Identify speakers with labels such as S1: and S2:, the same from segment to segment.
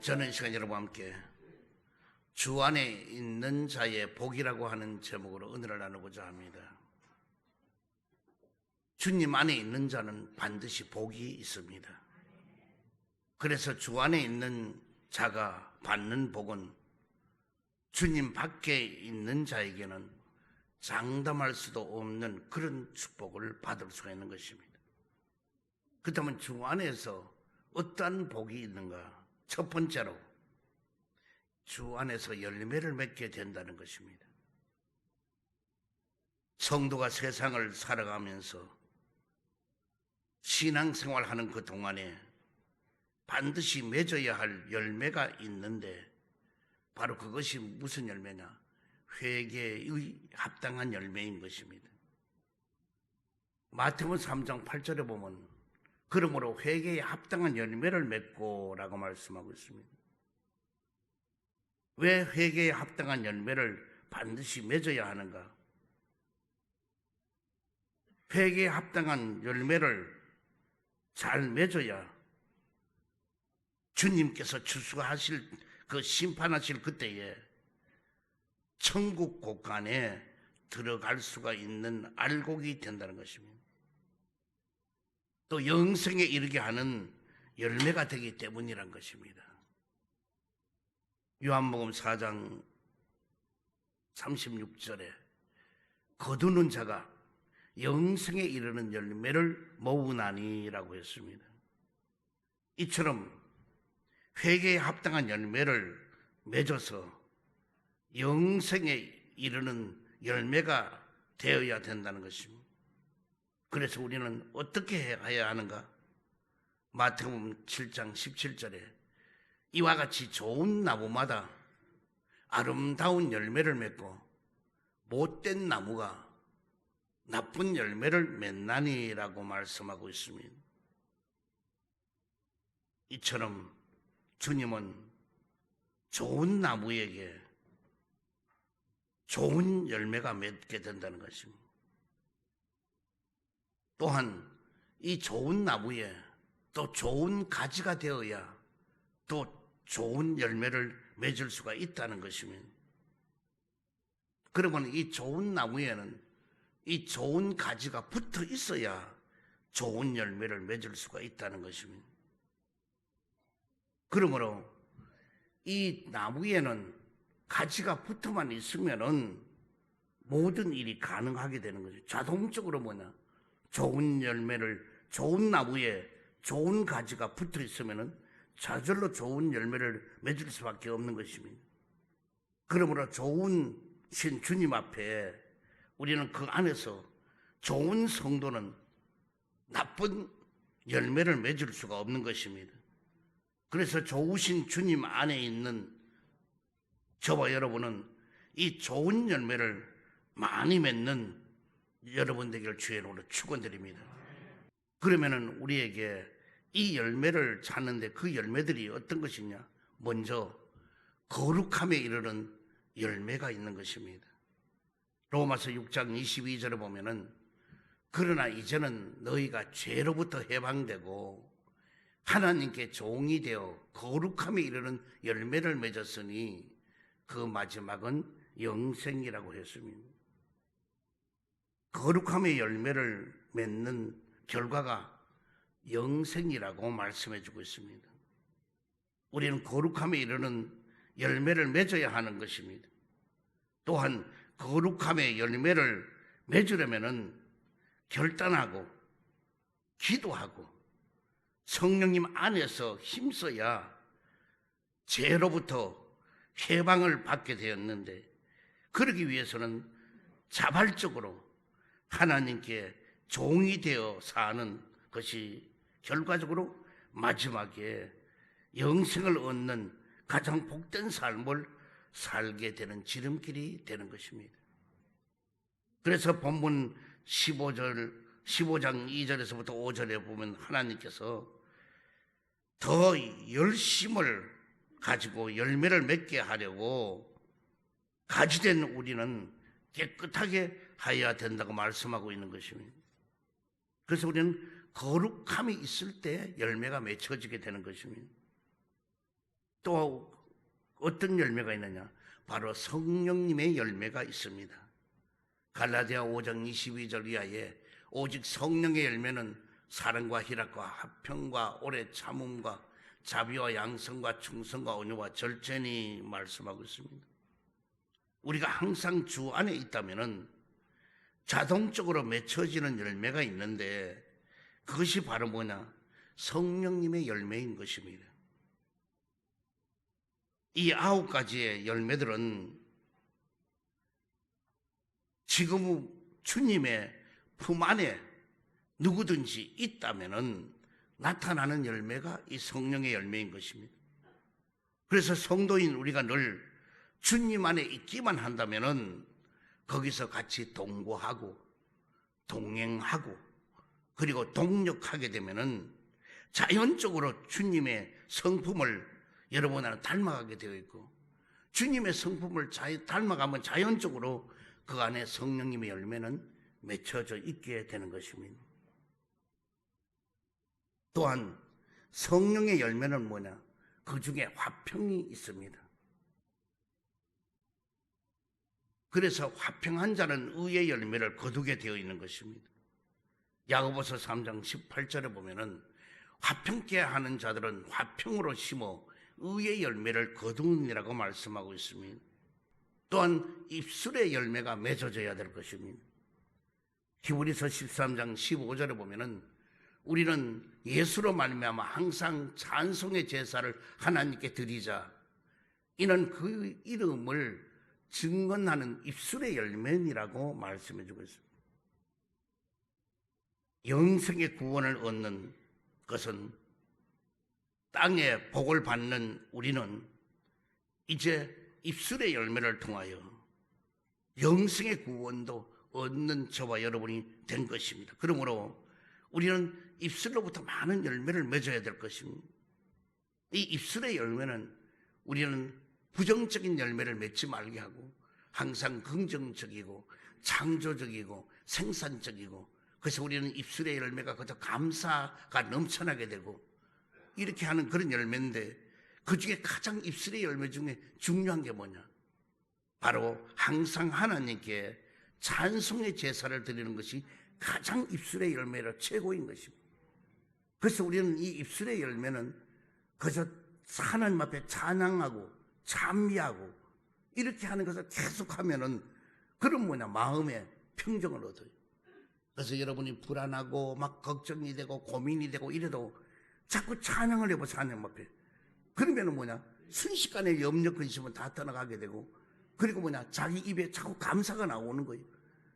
S1: 저는 이 시간 여러분과 함께 주 안에 있는 자의 복이라고 하는 제목으로 은혜를 나누고자 합니다. 주님 안에 있는 자는 반드시 복이 있습니다. 그래서 주 안에 있는 자가 받는 복은 주님 밖에 있는 자에게는 장담할 수도 없는 그런 축복을 받을 수가 있는 것입니다. 그렇다면 주 안에서 어떠한 복이 있는가? 첫 번째로 주 안에서 열매를 맺게 된다는 것입니다. 성도가 세상을 살아가면서 신앙생활하는 그 동안에 반드시 맺어야 할 열매가 있는데 바로 그것이 무슨 열매냐? 회개의 합당한 열매인 것입니다. 마태복음 3장 8절에 보면 그러므로 회개에 합당한 열매를 맺고 라고 말씀하고 있습니다. 왜 회개에 합당한 열매를 반드시 맺어야 하는가? 회개에 합당한 열매를 잘 맺어야 주님께서 추수하실 그 심판하실 그때에 천국 곳간에 들어갈 수가 있는 알곡이 된다는 것입니다. 또 영생에 이르게 하는 열매가 되기 때문이란 것입니다. 요한복음 4장 36절에 거두는 자가 영생에 이르는 열매를 모으나니라고 했습니다. 이처럼 회개에 합당한 열매를 맺어서 영생에 이르는 열매가 되어야 된다는 것입니다. 그래서 우리는 어떻게 해야 하는가? 마태복음 7장 17절에 이와 같이 좋은 나무마다 아름다운 열매를 맺고 못된 나무가 나쁜 열매를 맺나니라고 말씀하고 있습니다. 이처럼 주님은 좋은 나무에게 좋은 열매가 맺게 된다는 것입니다. 또한 이 좋은 나무에 또 좋은 가지가 되어야 또 좋은 열매를 맺을 수가 있다는 것입니다. 그러면 이 좋은 나무에는 이 좋은 가지가 붙어 있어야 좋은 열매를 맺을 수가 있다는 것입니다. 그러므로 이 나무에는 가지가 붙어만 있으면은 모든 일이 가능하게 되는 거죠. 자동적으로 뭐냐? 좋은 열매를, 좋은 나무에 좋은 가지가 붙어 있으면은 저절로 좋은 열매를 맺을 수밖에 없는 것입니다. 그러므로 좋은 신 주님 앞에 우리는 그 안에서 좋은 성도는 나쁜 열매를 맺을 수가 없는 것입니다. 그래서 좋으신 주님 안에 있는 저와 여러분은 이 좋은 열매를 많이 맺는 여러분 되기를 주의 이름으로 축원드립니다. 그러면은 우리에게 이 열매를 찾는데 그 열매들이 어떤 것이냐? 먼저 거룩함에 이르는 열매가 있는 것입니다. 로마서 6장 22절에 보면은 그러나 이제는 너희가 죄로부터 해방되고 하나님께 종이 되어 거룩함에 이르는 열매를 맺었으니 그 마지막은 영생이라고 했습니다. 거룩함의 열매를 맺는 결과가 영생이라고 말씀해 주고 있습니다. 우리는 거룩함에 이르는 열매를 맺어야 하는 것입니다. 또한 거룩함의 열매를 맺으려면은 결단하고 기도하고 성령님 안에서 힘써야 죄로부터 해방을 받게 되었는데 그러기 위해서는 자발적으로 하나님께 종이 되어 사는 것이 결과적으로 마지막에 영생을 얻는 가장 복된 삶을 살게 되는 지름길이 되는 것입니다. 그래서 본문 15장 2절에서부터 5절에 보면 하나님께서 더 열심을 가지고 열매를 맺게 하려고 가지된 우리는 깨끗하게 하여야 된다고 말씀하고 있는 것입니다. 그래서 우리는 거룩함이 있을 때 열매가 맺혀지게 되는 것입니다. 또 어떤 열매가 있느냐? 바로 성령님의 열매가 있습니다. 갈라디아 5장 22절 이하에 오직 성령의 열매는 사랑과 희락과 화평과 오래 참음과 자비와 양성과 충성과 온유와 절제니 말씀하고 있습니다. 우리가 항상 주 안에 있다면은 자동적으로 맺혀지는 열매가 있는데 그것이 바로 뭐냐? 성령님의 열매인 것입니다. 이 9가지의 열매들은 지금 주님의 품 안에 누구든지 있다면은 나타나는 열매가 이 성령의 열매인 것입니다. 그래서 성도인 우리가 늘 주님 안에 있기만 한다면은 거기서 같이 동거하고 동행하고 그리고 동력하게 되면은 자연적으로 주님의 성품을 여러분은 닮아가게 되어 있고 주님의 성품을 닮아가면 자연적으로 그 안에 성령님의 열매는 맺혀져 있게 되는 것입니다. 또한 성령의 열매는 뭐냐? 그 중에 화평이 있습니다. 그래서 화평한 자는 의의 열매를 거두게 되어 있는 것입니다. 야고보서 3장 18절에 보면은 화평케 하는 자들은 화평으로 심어 의의 열매를 거두느니라고 말씀하고 있습니다. 또한 입술의 열매가 맺어져야 될 것입니다. 히브리서 13장 15절에 보면은 우리는 예수로 말미암아 항상 찬송의 제사를 하나님께 드리자. 이는 그 이름을 증언하는 입술의 열매니라고 말씀해 주고 있습니다. 영생의 구원을 얻는 것은 땅에 복을 받는 우리는 이제 입술의 열매를 통하여 영생의 구원도 얻는 저와 여러분이 된 것입니다. 그러므로 우리는 입술로부터 많은 열매를 맺어야 될 것입니다. 이 입술의 열매는 우리는 부정적인 열매를 맺지 말게 하고 항상 긍정적이고 창조적이고 생산적이고 그래서 우리는 입술의 열매가 그저 감사가 넘쳐나게 되고 이렇게 하는 그런 열매인데 그 중에 가장 입술의 열매 중에 중요한 게 뭐냐? 바로 항상 하나님께 찬송의 제사를 드리는 것이 가장 입술의 열매로 최고인 것입니다. 그래서 우리는 이 입술의 열매는 그저 하나님 앞에 찬양하고 찬미하고 이렇게 하는 것을 계속하면은 그런 뭐냐? 마음에 평정을 얻어요. 그래서 여러분이 불안하고 막 걱정이 되고 고민이 되고 이래도 자꾸 찬양을 해보세요. 하나님 앞에. 그러면은 뭐냐? 순식간에 염려 근심은 다 떠나가게 되고 그리고 뭐냐? 자기 입에 자꾸 감사가 나오는 거예요.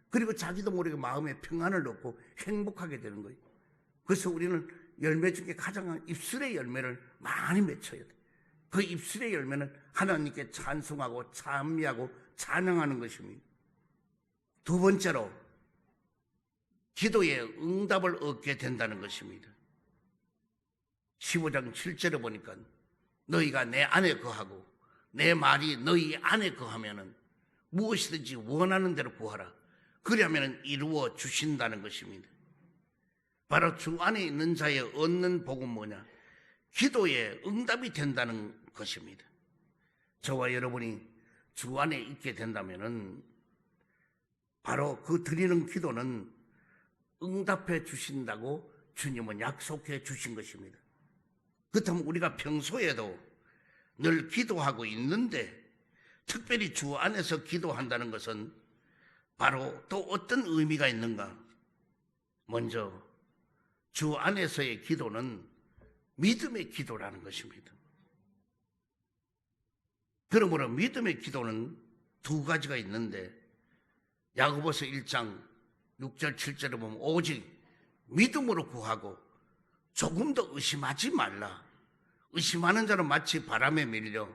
S1: 그리고 자기도 모르게 마음에 평안을 얻고 행복하게 되는 거예요. 그래서 우리는 열매 중에 가장 입술의 열매를 많이 맺혀야 돼요. 그 입술의 열매는 하나님께 찬송하고 찬미하고 찬양하는 것입니다. 두 번째로 기도에 응답을 얻게 된다는 것입니다. 15장 7절에 보니까 너희가 내 안에 거하고 내 말이 너희 안에 거하면은 무엇이든지 원하는 대로 구하라. 그러면은 이루어 주신다는 것입니다. 바로 주 안에 있는 자의 얻는 복은 뭐냐? 기도에 응답이 된다는 것입니다. 저와 여러분이 주 안에 있게 된다면은 바로 그 드리는 기도는 응답해 주신다고 주님은 약속해 주신 것입니다. 그렇다면 우리가 평소에도 늘 기도하고 있는데 특별히 주 안에서 기도한다는 것은 바로 또 어떤 의미가 있는가? 먼저 주 안에서의 기도는 믿음의 기도라는 것입니다. 그러므로 믿음의 기도는 두 가지가 있는데 야고보서 1장 6절 7절에 보면 오직 믿음으로 구하고 조금 더 의심하지 말라. 의심하는 자는 마치 바람에 밀려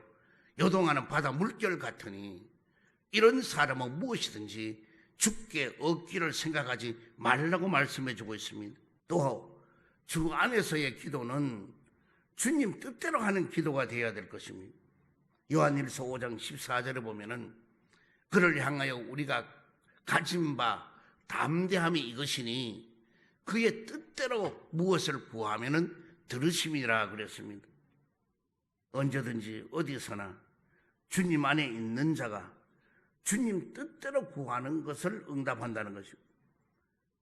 S1: 요동하는 바다 물결 같으니 이런 사람은 무엇이든지 죽게 얻기를 생각하지 말라고 말씀해 주고 있습니다. 또 주 안에서의 기도는 주님 뜻대로 하는 기도가 되어야 될 것입니다. 요한일서 5장 14절에 보면은 그를 향하여 우리가 가진 바 담대함이 이것이니 그의 뜻대로 무엇을 구하면은 들으심이라 그랬습니다. 언제든지 어디서나 주님 안에 있는 자가 주님 뜻대로 구하는 것을 응답한다는 것입니다.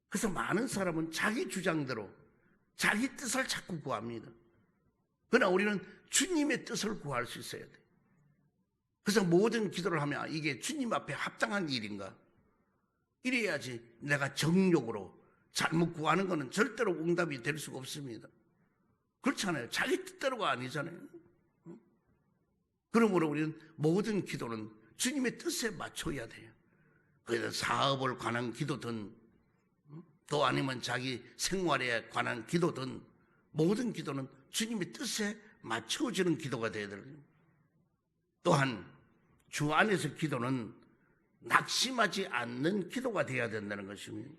S1: 그래서 많은 사람은 자기 주장대로 자기 뜻을 자꾸 구합니다. 그러나 우리는 주님의 뜻을 구할 수 있어야 돼. 그래서 모든 기도를 하면 이게 주님 앞에 합당한 일인가? 이래야지. 내가 정욕으로 잘못 구하는 것은 절대로 응답이 될 수가 없습니다. 그렇잖아요. 자기 뜻대로가 아니잖아요. 그러므로 우리는 모든 기도는 주님의 뜻에 맞춰야 돼요. 그래서 사업을 관한 기도든 또 아니면 자기 생활에 관한 기도든 모든 기도는 주님의 뜻에 맞춰지는 기도가 되어야 돼요. 또한 주 안에서 기도는 낙심하지 않는 기도가 되어야 된다는 것입니다.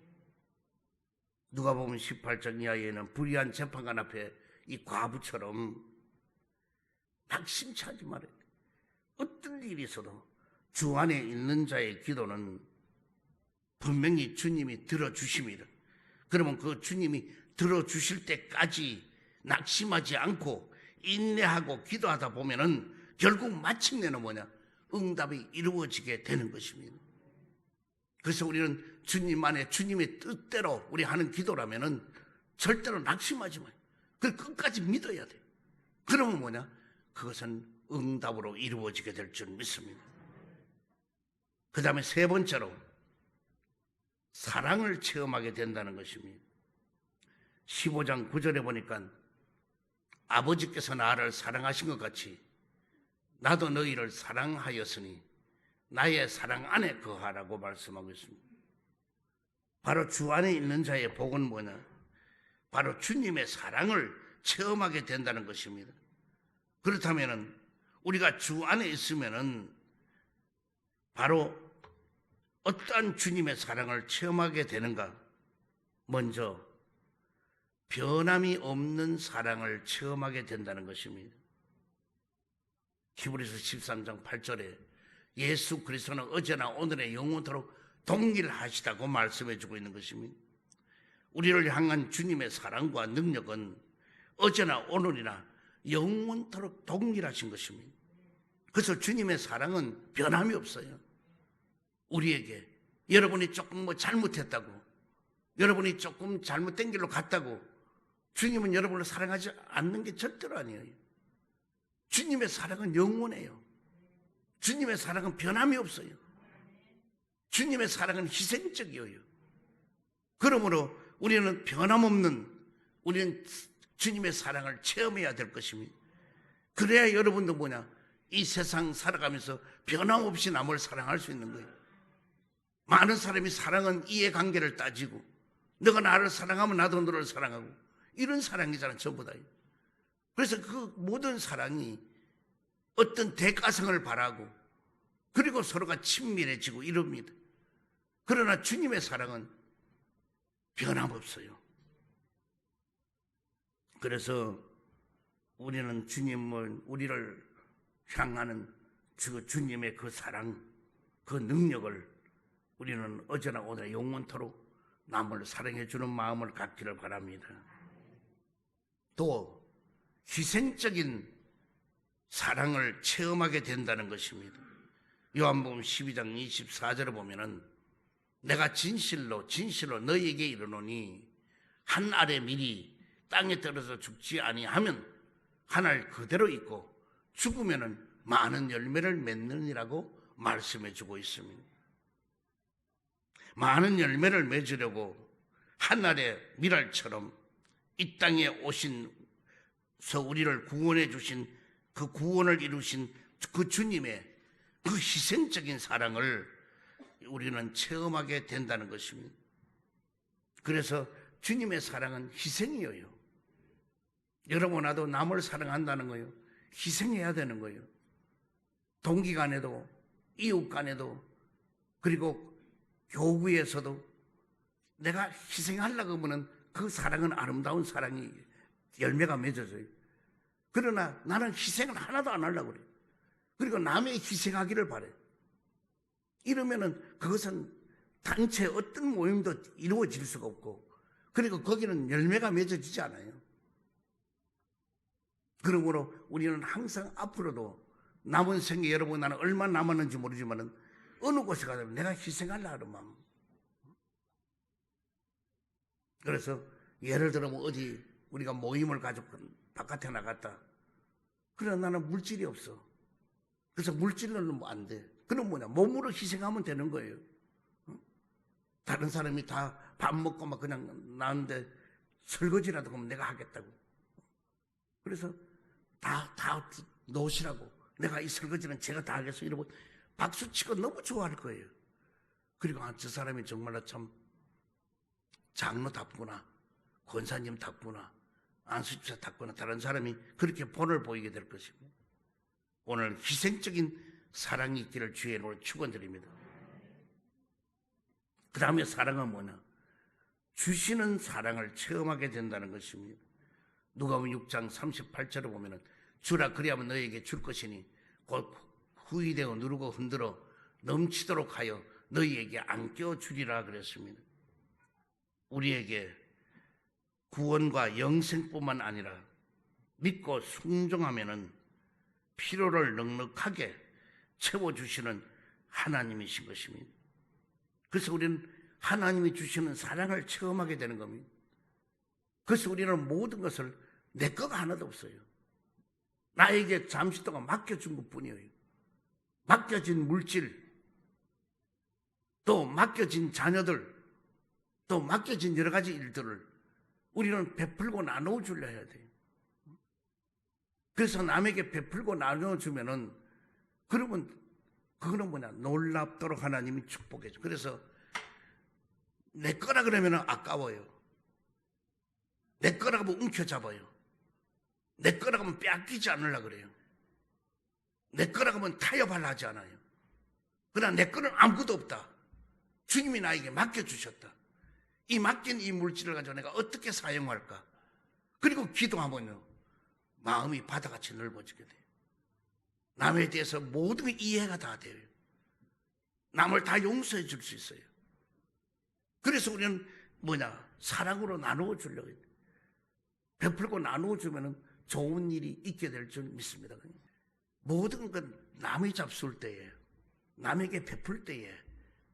S1: 누가복음 18장 이하에는 불의한 재판관 앞에 이 과부처럼 낙심치 하지 말아야 돼. 어떤 일이 있어도 주 안에 있는 자의 기도는 분명히 주님이 들어주십니다. 그러면 그 주님이 들어주실 때까지 낙심하지 않고 인내하고 기도하다 보면은 결국 마침내는 뭐냐? 응답이 이루어지게 되는 것입니다. 그래서 우리는 주님 안에 주님의 뜻대로 우리 하는 기도라면은 절대로 낙심하지 마요. 그걸 끝까지 믿어야 돼요. 그러면 뭐냐? 그것은 응답으로 이루어지게 될 줄 믿습니다. 그 다음에 세 번째로 사랑을 체험하게 된다는 것입니다. 15장 9절에 보니까 아버지께서 나를 사랑하신 것 같이 나도 너희를 사랑하였으니 나의 사랑 안에 거하라고 말씀하고 있습니다. 바로 주 안에 있는 자의 복은 뭐냐? 바로 주님의 사랑을 체험하게 된다는 것입니다. 그렇다면 우리가 주 안에 있으면은 바로 어떠한 주님의 사랑을 체험하게 되는가? 먼저 변함이 없는 사랑을 체험하게 된다는 것입니다. 히브리서 13장 8절에 예수 그리스도는 어제나 오늘의 영원토록 동일하시다고 말씀해 주고 있는 것입니다. 우리를 향한 주님의 사랑과 능력은 어제나 오늘이나 영원토록 동일하신 것입니다. 그래서 주님의 사랑은 변함이 없어요. 우리에게 여러분이 조금 잘못했다고, 여러분이 조금 잘못된 길로 갔다고 주님은 여러분을 사랑하지 않는 게 절대로 아니에요. 주님의 사랑은 영원해요. 주님의 사랑은 변함이 없어요. 주님의 사랑은 희생적이에요. 그러므로 우리는 변함없는, 우리는 주님의 사랑을 체험해야 될 것입니다. 그래야 여러분도 뭐냐? 이 세상 살아가면서 변함없이 남을 사랑할 수 있는 거예요. 많은 사람이 사랑은 이해관계를 따지고 너가 나를 사랑하면 나도 너를 사랑하고 이런 사랑이잖아, 전부 다. 그래서 그 모든 사랑이 어떤 대가성을 바라고 그리고 서로가 친밀해지고 이럽니다. 그러나 주님의 사랑은 변함없어요. 그래서 우리는 우리를 향하는 주님의 그 사랑, 그 능력을 우리는 어제나 오늘 영원토록 남을 사랑해 주는 마음을 갖기를 바랍니다. 또 희생적인 사랑을 체험하게 된다는 것입니다. 요한복음 12장 24절에 보면은 내가 진실로 너희에게 이르노니 한 알의 밀이 땅에 떨어져 죽지 아니하면 한 알 그대로 있고 죽으면은 많은 열매를 맺느니라고 말씀해 주고 있습니다. 많은 열매를 맺으려고 한 알의 밀알처럼 이 땅에 오신서 우리를 구원해 주신 그 구원을 이루신 그 주님의 그 희생적인 사랑을 우리는 체험하게 된다는 것입니다. 그래서 주님의 사랑은 희생이에요. 여러분 나도 남을 사랑한다는 거예요. 희생해야 되는 거예요. 동기 간에도 이웃 간에도 그리고 교구에서도 내가 희생하려고 하면 그 사랑은 아름다운 사랑이 열매가 맺어져요. 그러나 나는 희생을 하나도 안 하려고 그래요. 그리고 남의 희생하기를 바라요. 이러면은 그것은 단체 어떤 모임도 이루어질 수가 없고 그리고 거기는 열매가 맺어지지 않아요. 그러므로 우리는 항상 앞으로도 남은 생에 여러분 나는 얼마 남았는지 모르지만 어느 곳에 가서 내가 희생하려고 하는 마음. 그래서 예를 들어 뭐 어디 우리가 모임을 가지고 바깥에 나갔다. 그래 나는 물질이 없어. 그래서 물질로는 뭐 안 돼. 그럼 뭐냐 몸으로 희생하면 되는 거예요. 다른 사람이 다 밥 먹고 막 그냥 나는데 설거지라도 그러면 내가 하겠다고. 그래서 다 놓으시라고. 내가 이 설거지는 제가 다 하겠어. 이러고 박수치고 너무 좋아할 거예요. 그리고 저 사람이 정말로 참 장로답구나, 권사님답구나, 안수집사답구나, 다른 사람이 그렇게 본을 보이게 될 것입니다. 오늘 희생적인 사랑이 있기를 주의 이름으로 축원드립니다. 그 다음에 사랑은 뭐냐? 주시는 사랑을 체험하게 된다는 것입니다. 누가복음 6장 38절을 보면은 주라 그리하면 너희에게 줄 것이니 곧 후이되어 누르고 흔들어 넘치도록 하여 너희에게 안겨 주리라 그랬습니다. 우리에게 구원과 영생뿐만 아니라 믿고 순종하면은 필요를 넉넉하게 채워주시는 하나님이신 것입니다. 그래서 우리는 하나님이 주시는 사랑을 체험하게 되는 겁니다. 그래서 우리는 모든 것을 내 거가 하나도 없어요. 나에게 잠시 동안 맡겨준 것뿐이에요. 맡겨진 물질, 또 맡겨진 자녀들, 또 맡겨진 여러 가지 일들을 우리는 베풀고 나누어 주려 해야 돼요. 그래서 남에게 베풀고 나누어 주면은 그러면 그거는 뭐냐? 놀랍도록 하나님이 축복해 줘. 그래서 내 거라 그러면 아까워요. 내 거라고 하면 움켜잡아요. 내 거라고 하면 빼앗기지 않으려고 그래요. 내 거라고 하면 타협하려 하지 않아요. 그러나 내 거는 아무것도 없다. 주님이 나에게 맡겨주셨다. 이 맡긴 이 물질을 가지고 내가 어떻게 사용할까? 그리고 기도하면요. 마음이 바다같이 넓어지게 돼요. 남에 대해서 모든 게 이해가 다 돼요. 남을 다 용서해 줄 수 있어요. 그래서 우리는 뭐냐? 사랑으로 나누어 주려고 해요. 베풀고 나누어 주면 좋은 일이 있게 될 줄 믿습니다. 모든 건 남이 잡술 때에, 남에게 베풀 때에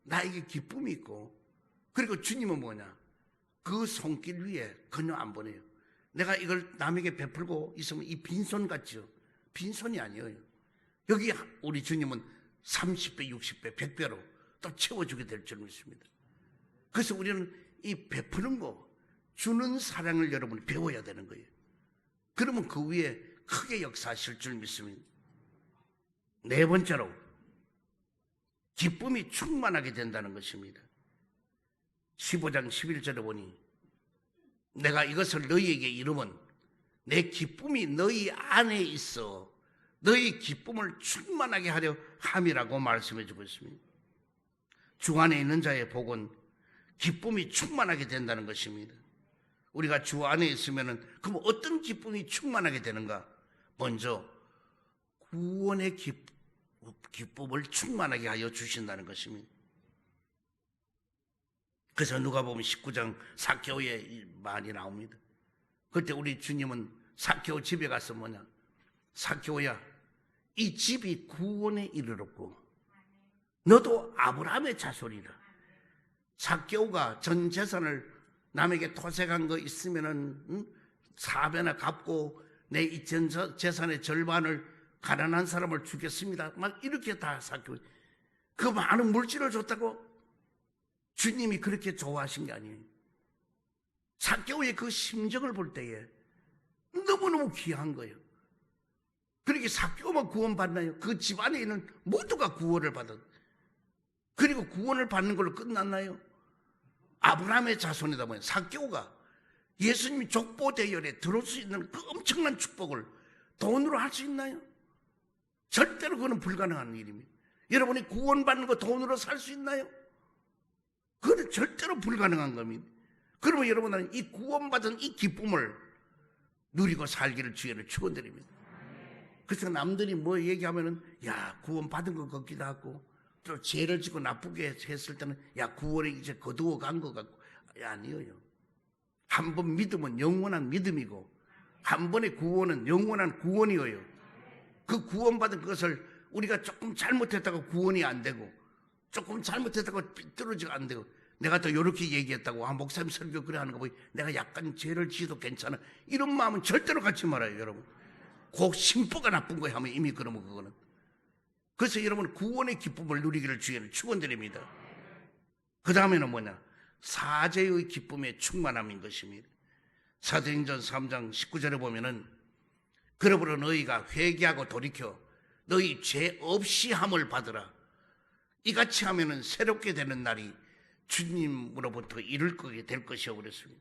S1: 나에게 기쁨이 있고, 그리고 주님은 뭐냐? 그 손길 위에 그냥 안 보내요. 내가 이걸 남에게 베풀고 있으면 이 빈손 같죠? 빈손이 아니에요. 여기 우리 주님은 30배, 60배, 100배로 또 채워주게 될 줄 믿습니다. 그래서 우리는 이 베푸는 거, 주는 사랑을 여러분이 배워야 되는 거예요. 그러면 그 위에 크게 역사하실 줄 믿습니다. 네 번째로 기쁨이 충만하게 된다는 것입니다. 15장 11절에 보니 내가 이것을 너희에게 이루면 내 기쁨이 너희 안에 있어 너희 기쁨을 충만하게 하려 함이라고 말씀해 주고 있습니다. 주 안에 있는 자의 복은 기쁨이 충만하게 된다는 것입니다. 우리가 주 안에 있으면은 그럼 어떤 기쁨이 충만하게 되는가? 먼저 구원의 기쁨을 충만하게 하여 주신다는 것입니다. 그래서 누가복음 19장 삭개오에 많이 나옵니다. 그때 우리 주님은 삭개오 집에 가서 뭐냐? 삭개오야, 이 집이 구원에 이르렀고 너도 아브라함의 자손이라. 삭개오가 전 재산을 남에게 토색한 거 있으면은 4배나 갚고 내 이 전 재산의 절반을 가난한 사람을 주겠습니다. 막 이렇게 다 삭개오. 그 많은 물질을 줬다고 주님이 그렇게 좋아하신 게 아니에요. 삭개오의 그 심정을 볼 때에 너무너무 귀한 거예요. 그렇게 삭개오만 구원받나요? 그 집안에 있는 모두가 구원을 받은. 그리고 구원을 받는 걸로 끝났나요? 아브라함의 자손이다 보니 삭개오가 예수님이 족보 대열에 들어올 수 있는 그 엄청난 축복을 돈으로 할 수 있나요? 절대로 그건 불가능한 일입니다. 여러분이 구원받는 거 돈으로 살 수 있나요? 그건 절대로 불가능한 겁니다. 그러면 여러분은 이 구원받은 이 기쁨을 누리고 살기를 주의를 축원드립니다. 그래서 남들이 뭐 얘기하면은 야 구원받은 것 같기도 하고 또 죄를 짓고 나쁘게 했을 때는 야 구원에 이제 거두어 간 것 같고 아니에요. 한 번 믿으면 영원한 믿음이고 한 번의 구원은 영원한 구원이에요. 그 구원받은 것을 우리가 조금 잘못했다고 구원이 안 되고, 조금 잘못했다고 삐뚤어지고 안 되고, 내가 또 이렇게 얘기했다고 목사님 설교 그래 하는 거 보니 내가 약간 죄를 지어도 괜찮아, 이런 마음은 절대로 갖지 말아요. 여러분, 꼭 심보가 나쁜 거야 하면 이미 그러면 그거는. 그래서 여러분, 구원의 기쁨을 누리기를 주의를 축원드립니다. 그 다음에는 뭐냐? 사죄의 기쁨의 충만함인 것입니다. 사도행전 3장 19절에 보면은, 그러므로 너희가 회개하고 돌이켜 너희 죄 없이 함을 받으라. 이같이 하면은 새롭게 되는 날이 주님으로부터 이룰 거게 될 것이요 그랬습니다.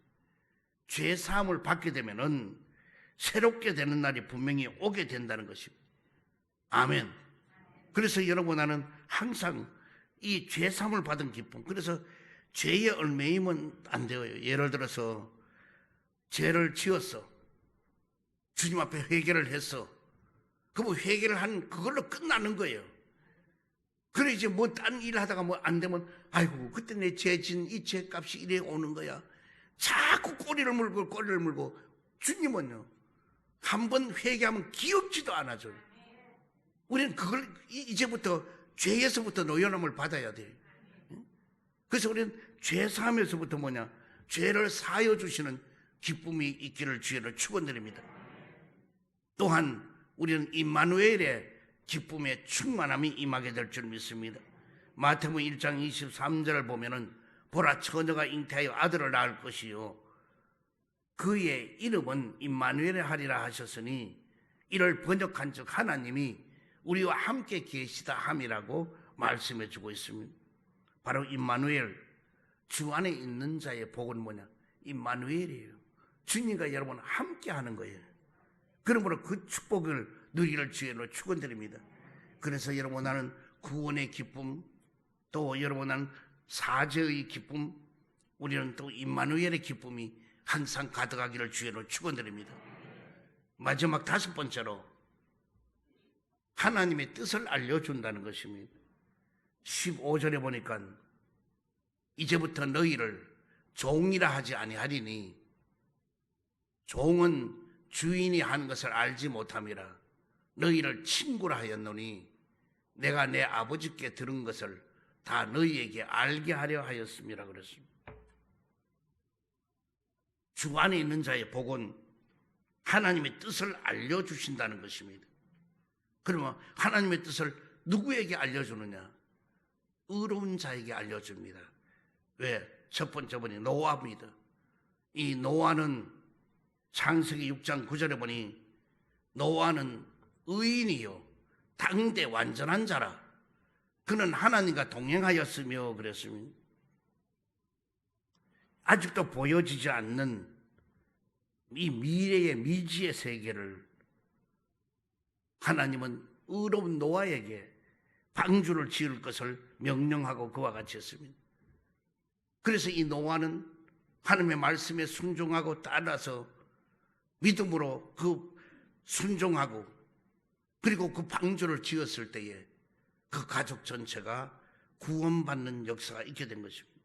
S1: 죄 사함을 받게 되면은 새롭게 되는 날이 분명히 오게 된다는 것입니다. 아멘. 그래서 여러분, 나는 항상 이 죄 사함을 받은 기쁨, 그래서 죄에 얽매이면 안 돼요. 예를 들어서 죄를 지었어, 주님 앞에 회개를 했어. 그럼 회개를 한 그걸로 끝나는 거예요. 그래 이제 뭐 딴 일 하다가 뭐 안 되면, 아이고 그때 내 죄 진 이 죄값이 이래 오는 거야. 자꾸 꼬리를 물고. 주님은요, 한 번 회개하면 기억지도 않아줘요. 우리는 그걸 이제부터 죄에서부터 노연함을 받아야 돼요. 그래서 우리는 죄 사함에서부터 뭐냐? 죄를 사하여 주시는 기쁨이 있기를 주의를 축원드립니다. 또한 우리는 임마누엘의 기쁨의 충만함이 임하게 될 줄 믿습니다. 마태복음 1장 23절을 보면은, 보라, 처녀가 잉태하여 아들을 낳을 것이요 그의 이름은 임마누엘의 하리라 하셨으니, 이를 번역한 즉 하나님이 우리와 함께 계시다 함이라고 말씀해 주고 있습니다. 바로 임마누엘, 주 안에 있는 자의 복은 뭐냐? 임마누엘이에요. 주님과 여러분 함께 하는 거예요. 그러므로 그 축복을 누리기를 주의로 축원드립니다. 그래서 여러분, 나는 구원의 기쁨, 또 여러분 나는 사죄의 기쁨, 우리는 또 임마누엘의 기쁨이 항상 가득하기를 주의로 축원드립니다. 마지막 다섯 번째로 하나님의 뜻을 알려준다는 것입니다. 15절에 보니까, 이제부터 너희를 종이라 하지 아니하리니 종은 주인이 하는 것을 알지 못함이라. 너희를 친구라 하였노니 내가 내 아버지께 들은 것을 다 너희에게 알게 하려 하였음이라 그랬습니다. 주 안에 있는 자의 복은 하나님의 뜻을 알려주신다는 것입니다. 그러면 하나님의 뜻을 누구에게 알려주느냐? 의로운 자에게 알려줍니다. 왜? 첫 번째 분이 노아입니다. 이 노아는 창세기 6장 9절에 보니, 노아는 의인이요 당대 완전한 자라. 그는 하나님과 동행하였으며 그랬습니다. 아직도 보여지지 않는 이 미래의 미지의 세계를 하나님은 의로운 노아에게 방주를 지을 것을 명령하고 그와 같이 했습니다. 그래서 이 노아는 하나님의 말씀에 순종하고 따라서 믿음으로 그 순종하고, 그리고 그 방주를 지었을 때에 그 가족 전체가 구원받는 역사가 있게 된 것입니다.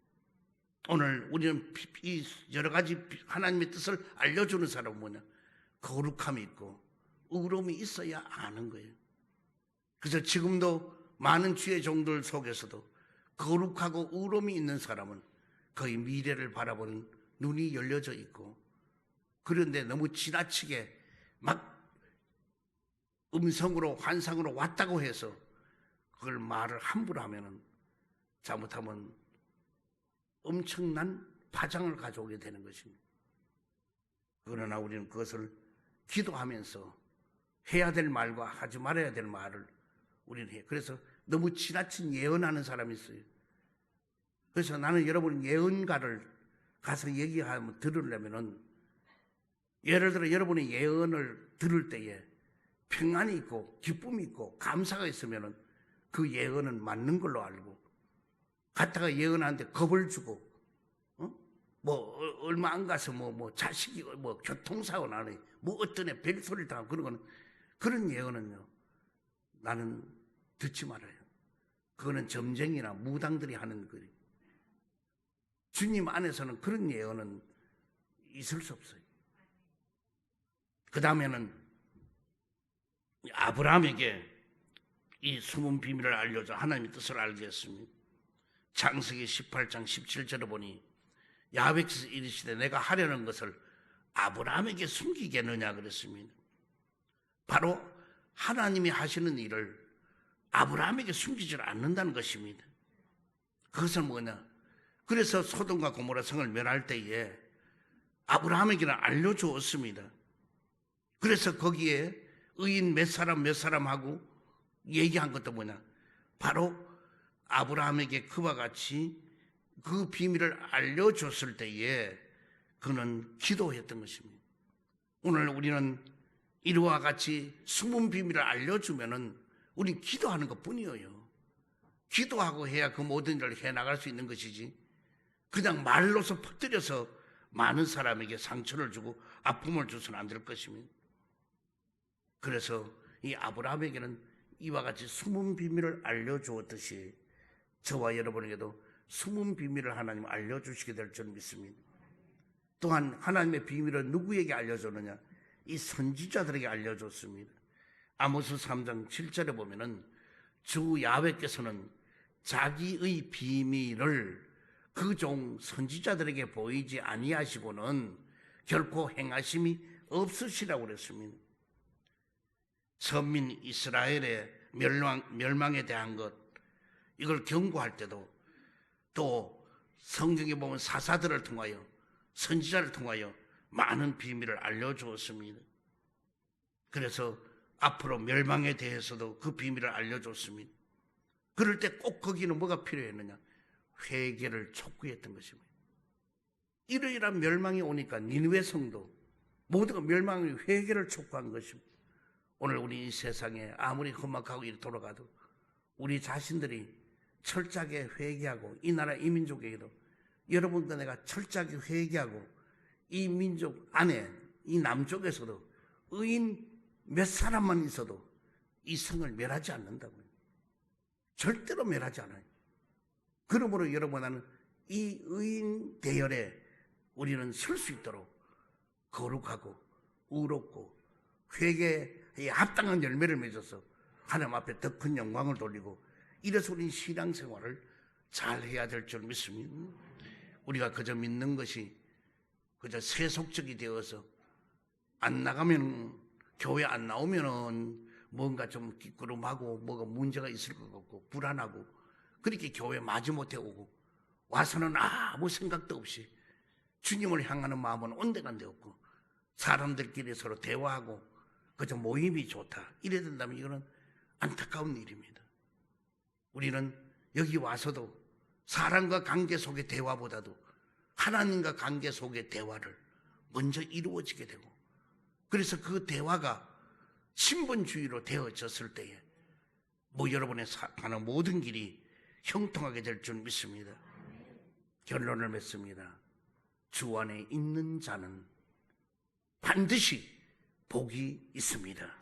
S1: 오늘 우리는 이 여러 가지 하나님의 뜻을 알려주는 사람은 뭐냐? 거룩함이 있고 의로움이 있어야 아는 거예요. 그래서 지금도 많은 주의 종들 속에서도 거룩하고 의로움이 있는 사람은 거의 미래를 바라보는 눈이 열려져 있고, 그런데 너무 지나치게 막 음성으로 환상으로 왔다고 해서 그걸 말을 함부로 하면은 잘못하면 엄청난 파장을 가져오게 되는 것입니다. 그러나 우리는 그것을 기도하면서 해야 될 말과 하지 말아야 될 말을 우리는 해요. 그래서 너무 지나친 예언하는 사람이 있어요. 그래서 나는 여러분 예언가를 가서 얘기하면 들으려면은, 예를 들어 여러분이 예언을 들을 때에 평안이 있고 기쁨이 있고 감사가 있으면은 그 예언은 맞는 걸로 알고, 갔다가 예언하는데 겁을 주고, 뭐 얼마 안 가서 뭐 자식이 뭐 교통사고 나네, 뭐 어떤 애 벨소리를 당하고 그런 거는, 그런 예언은요 나는 듣지 말아요. 그거는 점쟁이나 무당들이 하는 거예요. 주님 안에서는 그런 예언은 있을 수 없어요. 그 다음에는 아브라함에게 이 숨은 비밀을 알려줘 하나님의 뜻을 알게 했습니다. 창세기 18장 17절에 보니 야훼께서 이르시되 내가 하려는 것을 아브라함에게 숨기겠느냐 그랬습니다. 바로 하나님이 하시는 일을 아브라함에게 숨기질 않는다는 것입니다. 그것은 뭐냐? 그래서 소돔과 고모라 성을 멸할 때에 아브라함에게는 알려주었습니다. 그래서 거기에 의인 몇 사람하고 얘기한 것도 뭐냐? 바로 아브라함에게 그와 같이 그 비밀을 알려줬을 때에 그는 기도했던 것입니다. 오늘 우리는 이와 같이 숨은 비밀을 알려주면은 우린 기도하는 것 뿐이에요. 기도하고 해야 그 모든 일을 해나갈 수 있는 것이지, 그냥 말로서 퍼뜨려서 많은 사람에게 상처를 주고 아픔을 줘서는 안 될 것입니다. 그래서 이 아브라함에게는 이와 같이 숨은 비밀을 알려주었듯이 저와 여러분에게도 숨은 비밀을 하나님 알려주시게 될 줄 믿습니다. 또한 하나님의 비밀을 누구에게 알려줬느냐? 이 선지자들에게 알려줬습니다. 아모스 3장 7절에 보면은 주 야훼께서는 자기의 비밀을 그 종 선지자들에게 보이지 아니하시고는 결코 행하심이 없으시라고 그랬습니다. 선민 이스라엘의 멸망에 대한 것, 이걸 경고할 때도 또 성경에 보면 사사들을 통하여 선지자를 통하여 많은 비밀을 알려주었습니다. 그래서 앞으로 멸망에 대해서도 그 비밀을 알려줬습니다. 그럴 때 꼭 거기는 뭐가 필요했느냐? 회개를 촉구했던 것입니다. 이러이러한 멸망이 오니까 니느웨 성도 모두가 멸망의 회개를 촉구한 것입니다. 오늘 우리 이 세상에 아무리 험악하고 이리 돌아가도 우리 자신들이 철저하게 회개하고 이 나라 이 민족에게도 여러분과 내가 철저하게 회개하고 이 민족 안에 이 남쪽에서도 의인 몇 사람만 있어도 이 성을 멸하지 않는다고요. 절대로 멸하지 않아요. 그러므로 여러분, 나는 이 의인 대열에 우리는 설 수 있도록 거룩하고 의롭고 회개에 합당한 열매를 맺어서 하나님 앞에 더 큰 영광을 돌리고, 이래서 우리는 신앙생활을 잘 해야 될 줄 믿습니다. 우리가 그저 믿는 것이 그저 세속적이 되어서 안 나가면, 교회 안 나오면은 뭔가 좀 기끄럼하고 뭐가 문제가 있을 것 같고 불안하고, 그렇게 교회 마지못해 오고 와서는 아무 생각도 없이 주님을 향하는 마음은 온데간데 없고 사람들끼리 서로 대화하고 그저 모임이 좋다 이래야 된다면 이거는 안타까운 일입니다. 우리는 여기 와서도 사람과 관계 속의 대화보다도 하나님과 관계 속의 대화를 먼저 이루어지게 되고, 그래서 그 대화가 신분주의로 되어졌을 때에 여러분의 가는 모든 길이 형통하게 될 줄 믿습니다. 결론을 맺습니다. 주 안에 있는 자는 반드시 복이 있습니다.